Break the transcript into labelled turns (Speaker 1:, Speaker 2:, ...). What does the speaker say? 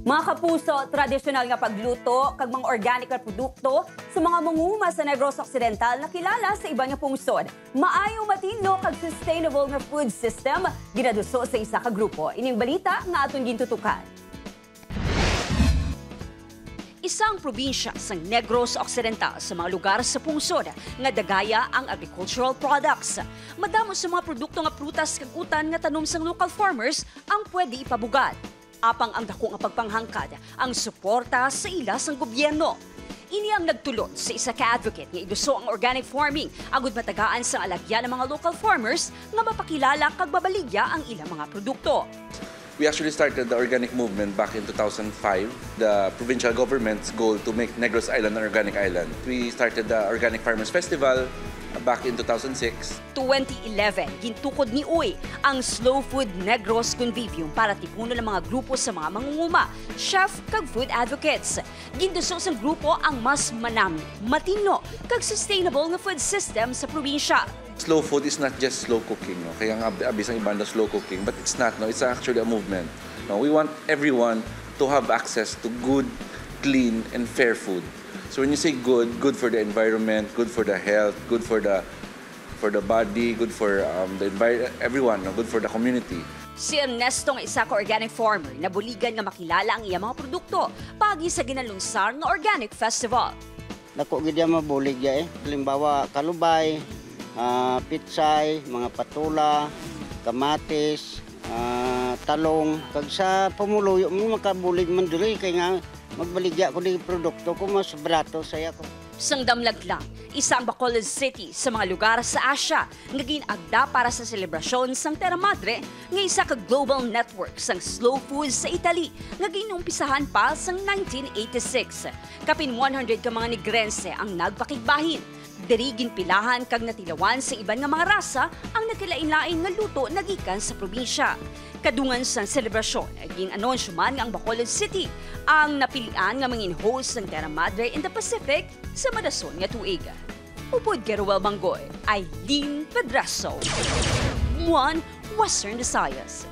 Speaker 1: Mga kapuso, tradisyonal nga pagluto kag mga organic na produkto sa mga manguma sa Negros Occidental na kilala sa iba nga pungsod. Maayo matino kag sustainable nga food system ginaduso sa isa ka grupo. Ining balita nga aton gintutukan. Isang probinsya sa Negros Occidental sa mga lugar sa pungsod nga dagaya ang agricultural products. Madamo sa mga produkto nga prutas kag utan nga tanom sang local farmers ang pwede ipabugad. Apang ang dako nga pagpanghangkad ang suporta sa ilas ng gobyerno. Ini ang nagtulot sa isa ka advocate nga iduso ang organic farming agud matagaan sa alagyan ng mga local farmers nga mapakilala kag babaligya ang ilang mga produkto.
Speaker 2: We actually started the organic movement back in 2005. The provincial government's goal to make Negros Island an organic island. We started the Organic Farmers Festival back in 2006.
Speaker 1: 2011, gintukod ni Uy ang Slow Food Negros Convivium para tipuno ng mga grupo sa mga mangunguma, chef kag food advocates. Ginduso sa grupo ang mas manami, matino kag sustainable nga food system sa probinsya.
Speaker 2: Slow food is not just slow cooking. No? Kaya nga abis ang iba na slow cooking, but it's not. No? It's actually a movement. No? We want everyone to have access to good, clean, and fair food. So when you say good, good for the environment, good for the health, good for the body, good for everyone, no? Good for the community.
Speaker 1: Si Ernesto nga isa ka organic farmer na buligan nga makilala ang iyang mga produkto pagi sa ginalunsar nga Organic Festival.
Speaker 3: Dako gid mabulig ya halimbawa kalubay, pitsay, mga patula, kamatis, talong. Kag sa pumuluyo mo makabulig man diri kay nga magbaligya ko di produkto ko mas barato saya ko.
Speaker 1: Sang damlag lang, isang Bacolod City sa mga lugar sa Asia nga ginagda para sa selebrasyon sang Terra Madre nga isa ka global network sang slow food sa Italy nga ginumpisahan pa sang 1986. Kapin 100 ka mga Negrense ang nagpakigbahin. Diri ginpilahan kag natilawan sa iban nga mga rasa ang nagkalain-lain nga luto nagikan sa probinsya. Kadungan sa selebrasyon, gin-anunsyo man nga ang Bacolod City ang napilian nga mangin host ng Terra Madre in the Pacific sa madason nga tuig. Upod kay Ruel Banggoy, Eileen Pedraso, One Western Visayas.